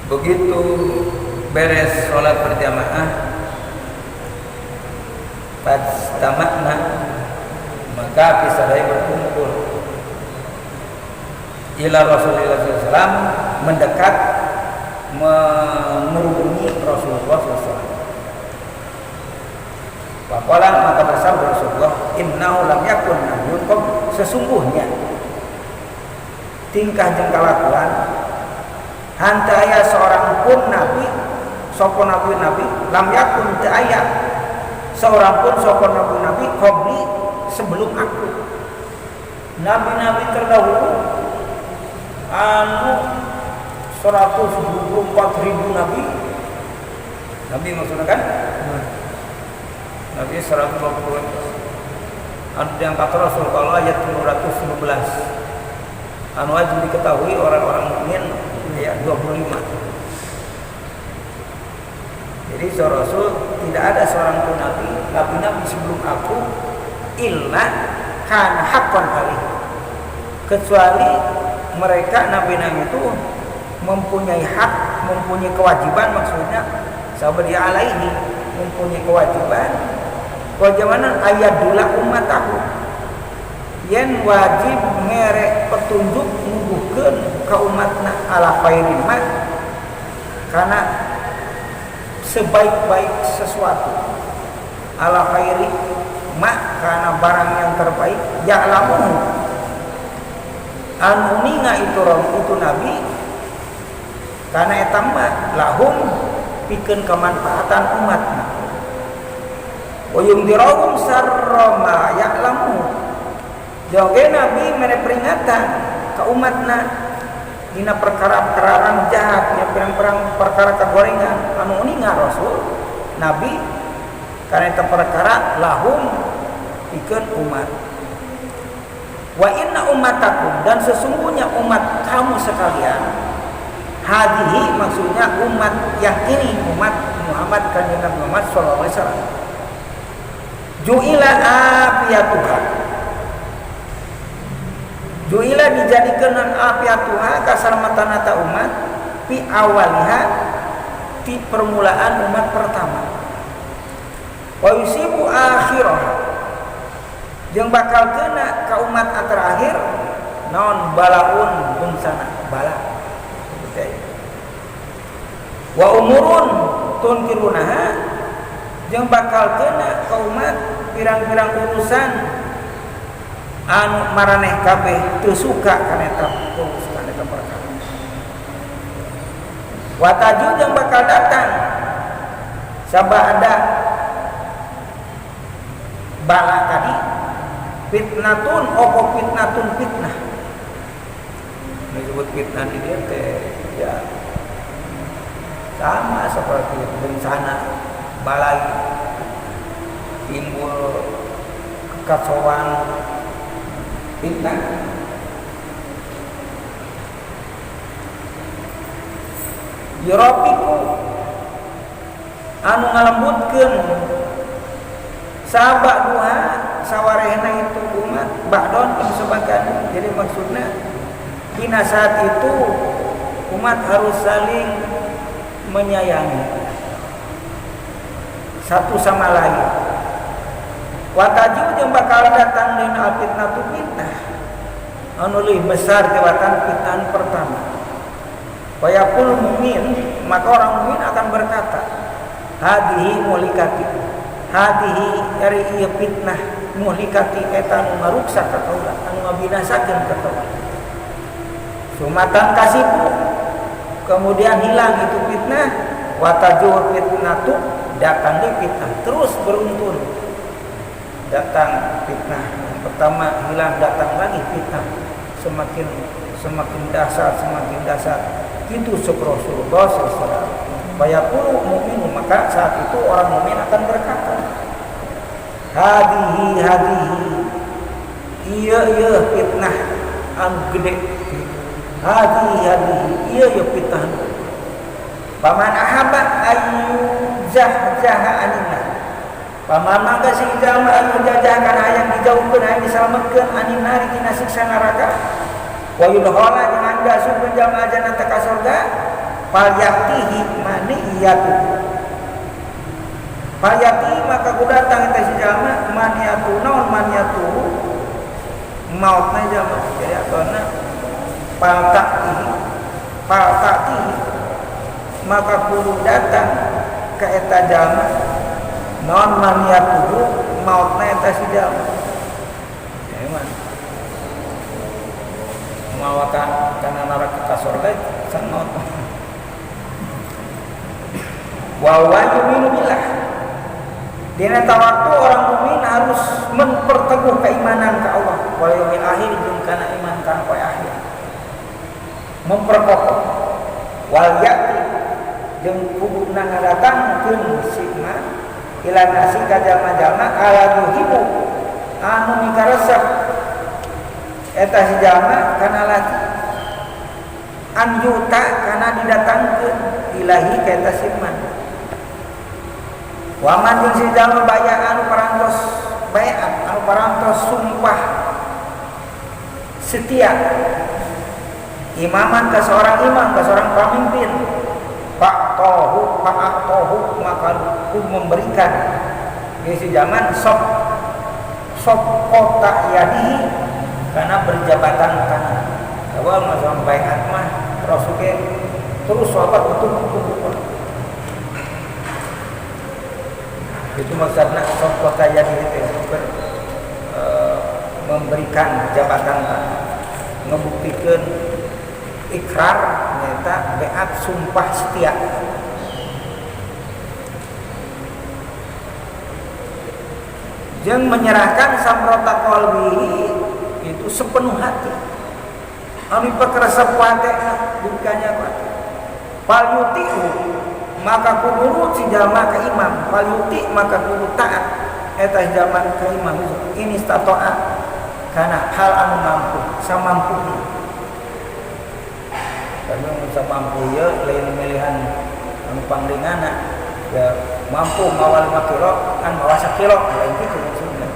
Begitu beres sholat berjamaah, fajtama'na, maka pisadai berkumpul ila Rasulullah SAW, mendekat mengerubungi Rasulullah SAW. Waqala, maka bersabda Rasulullah, innahu lam yakun nabiyyun qabli, sesungguhnya tingkah jeung kalakuan hantaya seorang pun nabi, sapa nabi lam yakun teu aya seorang pun sapa nabi qabli sebelum aku. Nabi-nabi terdahulu anu 124.000 nabi maksudnya kan? Nabi 120. Anu diangkat Rasul kalau ayat 211. Anu wajib diketahui orang-orang mukmin ayat 25. Jadi seorang Rasul tidak ada seorang pun nabi sebelum aku illa kana haqqan alaihi, kecuali mereka nabi-nabi itu mempunyai hak, mempunyai kewajiban, maksudnya sabdi alaihi, mempunyai kewajiban ayadula ummatahu, yen wajib ngerek petunjuk nuduhkeun ka umatna ala khairin ma, karena sebaik-baik sesuatu, ala khairi ma, karena barang yang terbaik, ya'lamu anu ninga itu nabi, karena eta mah lahum pikeun kemanfaatan umatna, wa yundirahum sarra ma ya'lamu, joge nabi mere peringatan ka umatna dina perkara-perkara jahat, dina perang perkara kagorengan anu ninga Rasul nabi, karena eta perkara lahum pikeun umat. Wa inna ummatakum, dan sesungguhnya umat kamu sekalian, hadihi maksudnya umat yang ini, umat Muhammad kanjeng Nabi Muhammad sallallahu alaihi wasallam, ju'ila afiyatuha, ju'ila dijadikeun afiyatuha kasalamatan eta umat fi awaliha, di permulaan umat pertama, wa yusibu akhirah, jeung bakal kena ka umat terakhir naon balaun bencana bala, wa umurun tunkirunaha, jeung bakal kena ka umat pirang-pirang urusan anu maraneh kabeh teu suka kana eta urusan eta perkara. Wa taju, jeung bakal datang sabada bala tadi, fitnatun opo fitnatun fitnah, disebut fitnah di dia teh ya sama seperti bencana balai, timbul kekacauan, fitnah. Yurafiku anu ngalembutkeun sabak duha sawarehna itu umat ba'don ing sebagian. Jadi maksudnya dina saat itu umat harus saling menyayangi satu sama lain. Wataju jeung bakal datang dina fitnah tu fitnah anu leuwih besar tewatan fitnah pertama. Wayaqul mukmin, maka orang mukmin akan berkata, hadihi muhlikati, hadihi dari ieu fitnah muhlikati eta nu ngaruksak ka kaula, anu ngabinasakeun ka kaula. Sumatan kasibu, kemudian hilang itu fitnah, watajur fitnatu, datang deui fitnah, terus beruntun. Datang fitnah, pertama hilang, datang lagi fitnah, semakin dasar. Itu Rasulullah SAW. Bayaqulu mu'minu, maka saat itu orang mukmin akan berkata, hadihi iya fitnah anu gede, hadihi iya fitnah. Paman ahaba ayu jaha anina, paman mangga si jalma anu jajah kana hayang dijauhkeun, hayang disalametkeun anina tina siksa neraka, wa yudkhala jeung anda supkeun jalma ajana ka surga, Falyatihi maniyatu. Falyatihi maka kudatang eta si jalma maniyatu naon maniyatu mautna jalma jadi atona faltatihi maka kudu datang ka eta jalma naon maniyatu mautna eta si jalma. Emang mawaka kana neraka ka surga sanot. Wa yu'minu billah. Dina waktu orang mukmin harus memperteguh keimanan ke Allah wal yaumil akhir jeung kana iman kana poe akhir. Memperkokoh wal yati jeung kubuna ngadatangkeun sima ila nasi ka jalma-jalma ala yuhibu anu mikaresep eta si jalma kana laki anjuta kana didatangkeun ilahi ka eta siman. Waman jeung si jalma bayat anu parantos bayat anu parantos sumpah setia imaman ke seorang imam ke seorang pemimpin pak tohu maka memberikan di si zaman sop kota yadihi karena berjabatan tangan awal masalah bayat mah terus sahabat betul itu maksudnya sop kota yadihi itu memberikan jabatan ngebuktikan ikrar nyata beat sumpah setia jeung menyerahkan samrota qalbihi itu sepenuh hati anu pakeresep watena dukanya kuat palyuti'u maka kudu nurut si jalma ka imam palyuti maka kudu taat eta jalma ka imam ini statoa kana hal anu mampu samampunya karena samampu ya lain pilihan anu pangringana ya mampu mawa 5 kilo kan mawa 1 kilo lain kitu maksudna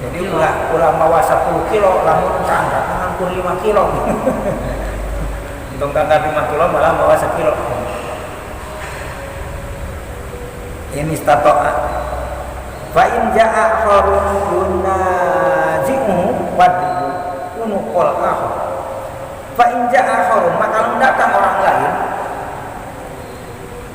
jadi ulah mawa 10 kilo lamun angkat ngangkur 5 kilo untuk angkat 5 kilo malah mawa 1 kilo ini statoa fa in jaa kharun yunazi'u wadibu unqul akhar fa in jaa kharun maka lamun datang orang lain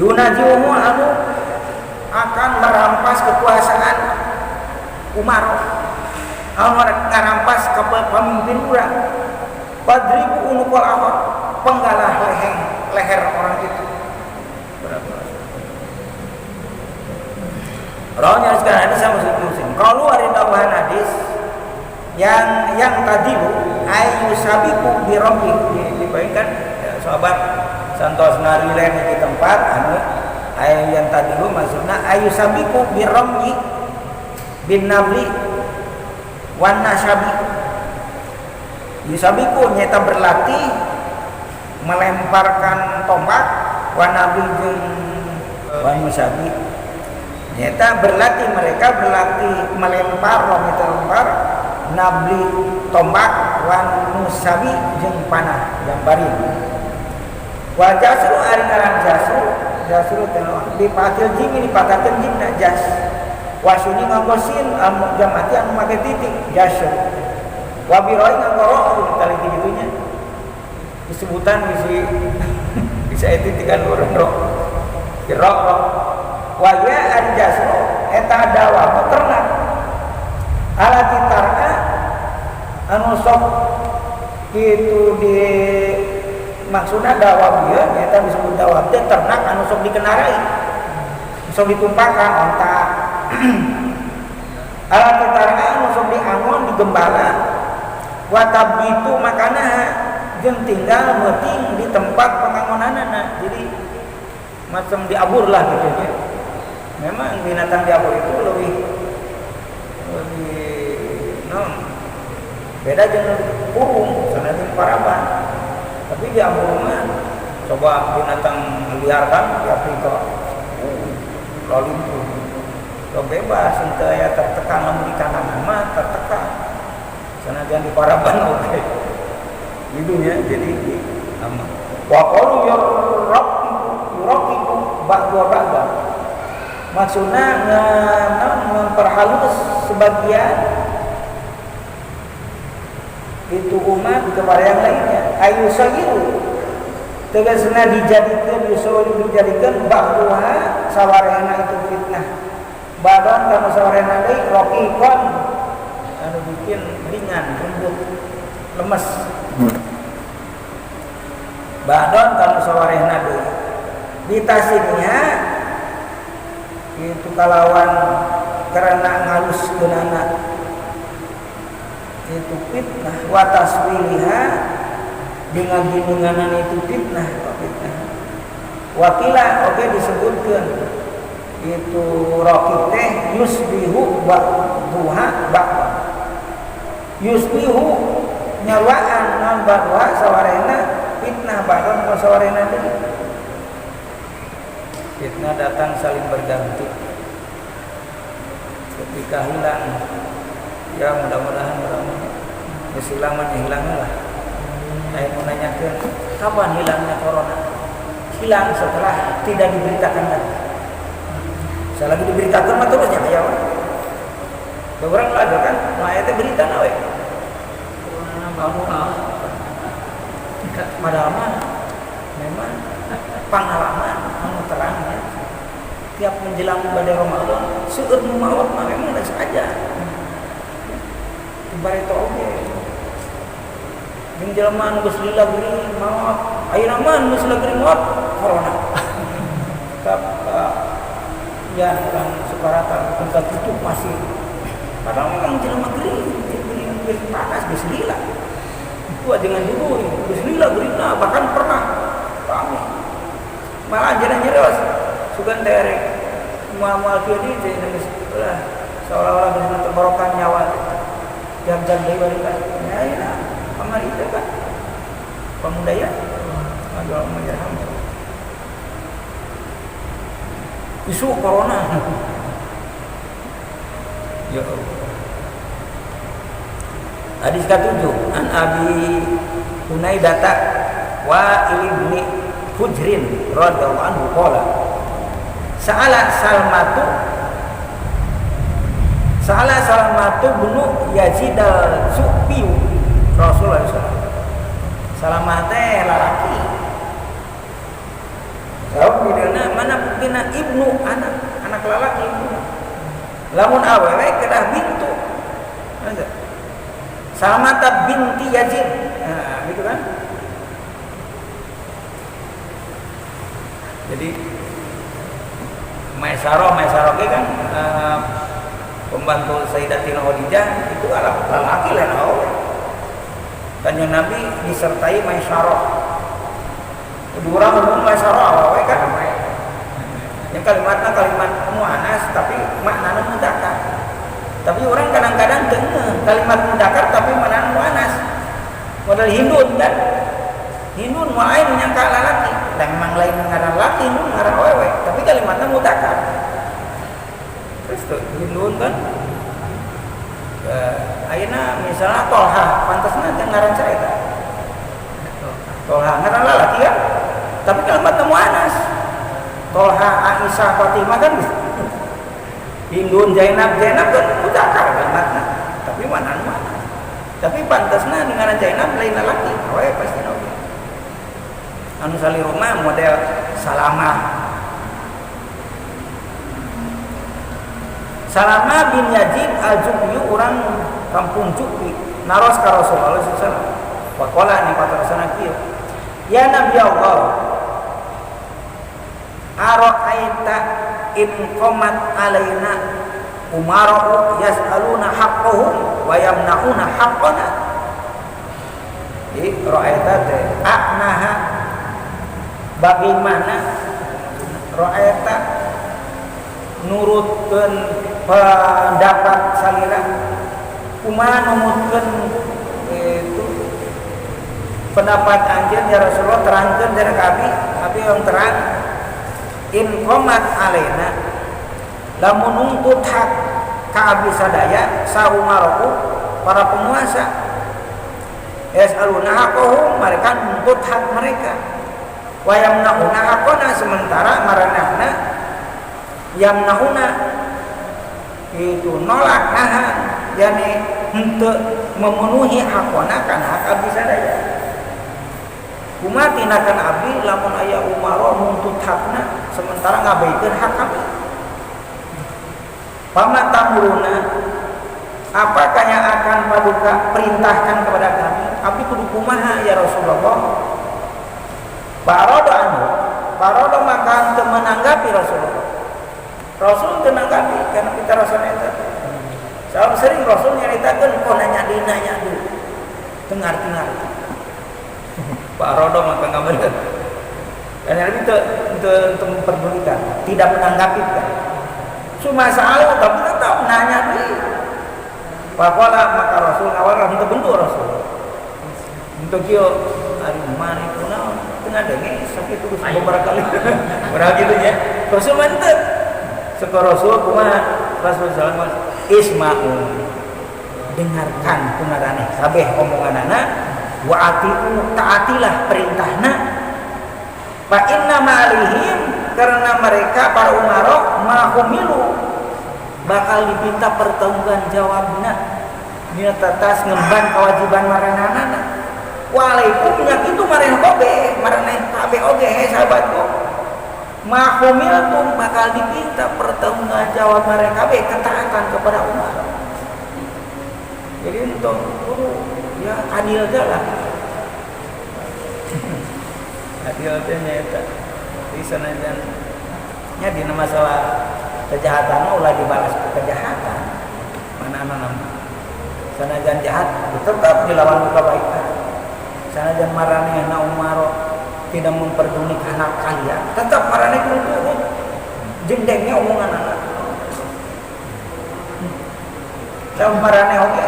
yunazi'u anu akan merampas kekuasaan Umar anu ngarampas kepemimpinan urang padribu unqul akhar penggalah leher orang itu Rawanya sekarang hadis sama Muslim. Kalau ada tambahan hadis yang tadi ayu sabiku bi rabbi dibagikan ya, sahabat santos narilen di tempat anu ayu yang tadi maksudnya ayu sabiku bi rabbi bin nabli wan nasabi. Yusabiku nyata berlatih melemparkan tombak wan nabli jeung wan nasabi. Nyata berlatih mereka melempar nabli tombak wan musabi jeung panah jambarin wa jasru ari ngaran jasru tenon dipatil jim dipatakeun jimna jas wasuni nganggosin jamati anu make titik jasru wa biroi ngangoro tali gitunya disebutan bisa titik anu rok jerok wa ya ari jasru eta dawa ternak ala titarna anu sok kitu di maksudna dawa bieu eta disebut dawa teh ternak anu sok dikenarai sok ditumpahkan onta ala titarna anu sok diangon digembala wa tabitu makana jeung tinggal meuting di tempat pangangonanana jadi macam diabur lah gitu ya. Memang binatang diabur itu lebih beda dengan burung sanajan paraban tapi diabur mah coba binatang liar kan di Afrika lalu lo bebas henteu aya tertekan lamun di kanan mah tertekan sanajan di paraban oke gitu ya jadi aman Wa qalu yuraqibu ba'da ba'da. Maksudnya memperhalus sebagian itu umat kepada yang lainnya. Ayu sagiru tegasna dijadikan bahwa sawarehna itu fitnah. Badon kana sawarehna deui raqiqan anu bikin ringan, lembut, lemes. Badon kana sawarehna deui. Ditasiknya itu kalawan karena ngaluskeun anak itu fitnah wa taswiliha dengan ginunganan itu fitnah wakila oke disebutkan itu raqiq teh yusbihu ba'duha ba'd yusbihu nyawaan non bahwa sawarena fitnah ba'don sawarena teh fitnah datang saling berganti ketika hilang ya mudah-mudahan kesilangan hilanglah. Saya mau nanyakan kapan hilangnya corona? Hilang setelah tidak diberitakan lagi. Saya lagi diberitakan mah terus ya beberapa lagi kan ayatnya berita nawe corona baru padahal mah memang pengalaman anu terangnya tiap menjelang badai Ramadan seueur nu maot mah memang ada saja bareta oge jeung jelema anu geus lila geuning maot ayeuna mah geus lila geuning maot corona ya kan sekaratan tempat tutup masih padahal memang jelema geuning panas geus lila itu dengan dulu geus lila geuning bahkan pernah kami malah jalan nyeros sugan terek mual kieu di teh seolah-olah geus tenggorokan nyawa jam-jam deui wanita ya pamari teh kan pamudaya agak menjerham isu corona ya Allah. Hadis ke-7 an Abi Hunaidata wa ibni Hujrin radhiyallahu anhu qala Sa'ala Salmatu bin Yazid al-Su'bi Rasulullah SAW. Salamah teh lalaki. Jawab dina mana buktina ibnu anak lalaki ibnu. Lamun awewe kedah bintu. Salamah binti Yazid. Nah, gitu kan? Jadi Maisaro kan pembantu Sayyidatina Khadijah itu adalah lelaki lain awe. Kanjeng Nabi disertai Maisaro. Kedua orang umum Maisaro awe kan. Yang kalimatnya kalimat muannas tapi maknanya mudzakkar. Tapi orang kadang-kadang dengar kalimat mudzakkar tapi maknanya muannas. Model Hindun kan. Hindun mulai menyangka lelaki. Dan memang lain ngaran laki, Hindun ngaran awewe. Tapi kalimatnya mudzakkar. Terus tuh Hindun kan ayeuna misalnya Tolha pantasna jeung ngaran carita Tolha ngaran lalaki kan tapi kalimatna muannas Tolha Aisyah Fatimah kan Hindun Zainab kan mudzakkar kalimatna tapi mana tapi pantasna dengan Zainab lain lalaki awe pasti oge anu saliruma model Salamah bin Yazid al-Ju'bi orang kampung Ju'bi naros ka Rasulullah sallallahu alaihi wasallam. Wa qala ni patrasana kieu. Ya Nabi Allah. Ara'aita in qamat alaina umara'u yas'aluna haqqahum wa yamna'una haqqana. Jadi ra'aita teh aknaha bagaimana ra'aita nurutkeun pendapat salira kumaha numutkeun itu pendapat anjeun ya Rasulullah terangkeun dari abi yang terang in qomat alaina lamun nuntut hak ka abdi sadaya saumaroku para penguasa yasaluna haqqahum mereka nuntut hak mereka wa yamnauna hakona sementara maranehna yamnauna itu nolak nahan yani henteu memenuhi hakona kana hak abdi sadaya kumaha tindakan abdi lamun aya umaro nuntut hakna sementara ngabeukeun hak abdi pamatamuruna apakah yang akan paduka perintahkan kepada kami abdi kudu kumaha ya Rasulullah Barodo maka untuk menanggapi Rasulullah. Rasul teu nanggapi karena kita rasanya eta. Sabab sering Rasul nyaritakeun kok nanya di. Dengar-dengar. Barodo maka ngabeurkeun. Karena itu untuk memperdulikan, tidak menanggapi kan. Cuma salah tapi tetap nanya di. Pakola maka Rasul awal untuk bentuk Rasul. Untuk kieu ari mari kunaon tengah denge sakit terus beberapa kali berapa gitu ya Rasul mantep seko Rasul kumaha Rasul sallallahu isma'u dengarkan kunaraneh kabeh omonganana wa atiu taatilah perintahna fa inna ma'alihim karena mereka para umara mahumilu bakal dipinta pertanggungjawabna dina tatas ngemban kewajiban maranehna walaupun yang itu maraneh kabeh oge sahabatku mahumiltum bakal dipinta pertanggungjawab maraneh kabeh ketaatan kepada Umar jadi untuk ya adil jalan adil teh eta di sanajan nya dina masalah kejahatan ulah dibalas ke kejahatan mana sanajan jahat tetap dilawan kebaikan sanajan maranehna Umar tidak memperdulikan anak kalian tetap maraneh kudu turut jendengnya omongan anak dan maraneh oke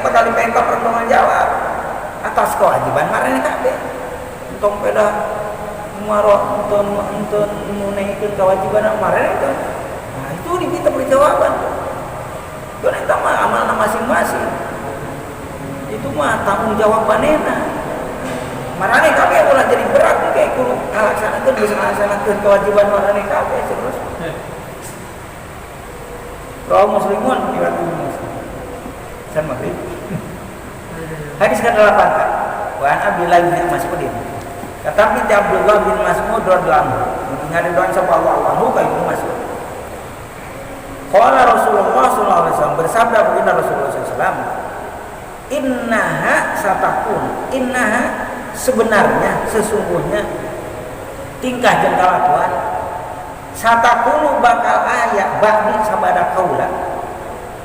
bakal dipenta pertanggungjawab atas kewajiban maraneh kabeh untung peda Umar untuk menunaikan kewajiban maraneh itu nah itu diminta perjawaban itu eta mah amalna masing-masing itu mah tanggung jawab manehna maraneh kabeh ulah jadi berat kayak kudu ngalaksanakeun bisa ngalaksanakeun kewajiban maraneh kabeh terus. Rawi Muslimun riwayat Muslim. San Maghrib. Hadis ke-8. Wa an Abdullah bin Mas'ud. Kata binti Abdullah bin Mas'ud radhiyallahu anhu, mendengar doa sallallahu alaihi Mas'ud. Qala Rasulullah sallallahu alaihi wasallam bersabda baginda Rasulullah sallallahu alaihi wasallam, "Innaha satakun." Innaha sebenarnya sesungguhnya tingkah jeung kalakuan satakunu bakal aya ba'di sabada kaula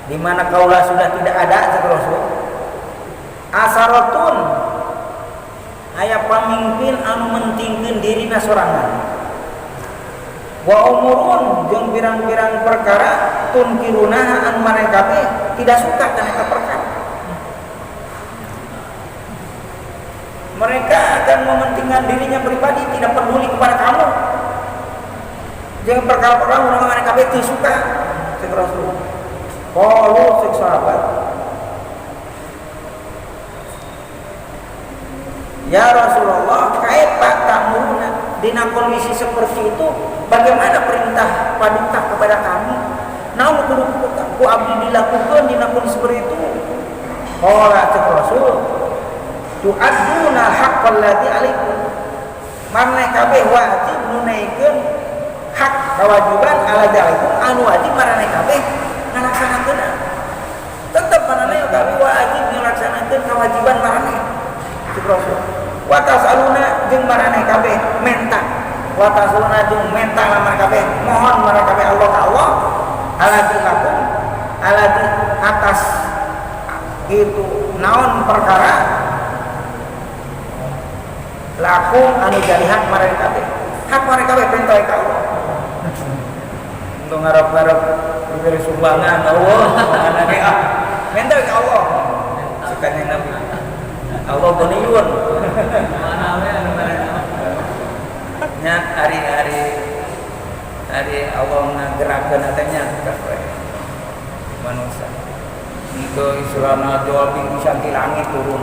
di mana kaula sudah tidak ada kata Rasul asaratun aya pamimpin anu mentingkeun dirina sorangan wa umurun jeung pirang-pirang perkara tunkirunaha anu maneh kabeh tidak suka kana eta perkara mereka akan mementingkan dirinya pribadi tidak peduli kepada kamu jangan perkara-perkara orang mereka itu suka cek Rasul kalau cek sahabat ya Rasulullah kaifa ta'muruna dina kondisi seperti itu bagaimana perintah paduka kepada kami naon kudu ku abdi dilakukan dina kondisi seperti itu qala cek Rasul tu'adduna haqqal ladzi 'alaikum maneh kabeh wajib nunaikeun hak kewajiban ala alaikum anu wajib maneh kabeh ngalaksanakeun tetep maneh kabeh wajib ngalaksanakeun kewajiban maneh cik Rasul wa tasaluna jeung maneh kabeh menta wa tasaluna jeung menta maneh kabeh mohon maneh kabeh Allah ka Allah ala lakum ala atas itu naon perkara lakum anu jadi hak marane kabeh hak marane kabeh perintah ka Allah untuk ngarep-ngarep diberi sumbangan Allah anake minta ka Allah sekalian Nabi Allah goniun mana we anu marane nya hari-hari Allah ngagerakeun hatanya kabeh manusia untuk istilahna jual bingkisan ti langit turun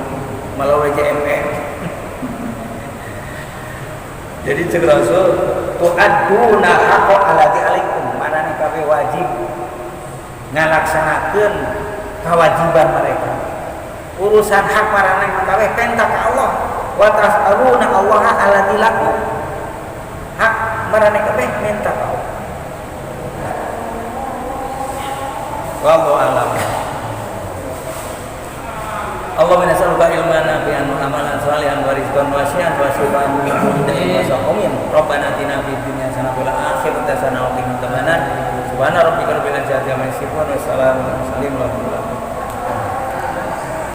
melalui JMP Jadi cek Rasul tu'adduna haqqa alladzi alaikum, manane kabeh wajib ngalaksanakeun kewajiban mereka. Urusan hak marane kabeh penta ka Allah. Wa tas'aluna Allah alladzi lakum. Hak marane kabeh minta ka Allah. Wallahu a'lam. Allahumma nas'aluka ilman nafi'an wa amalan shalihan wa rizqan wasi'an wa shifaan min kulli da'in wa saqamin. Rabbana atina fid dunya hasanatan wa fil akhirati hasanatan wa qina adzabannar. Subhana rabbika rabbil izzati amma yasifun wa salamun alal mursalin walhamdulillahi.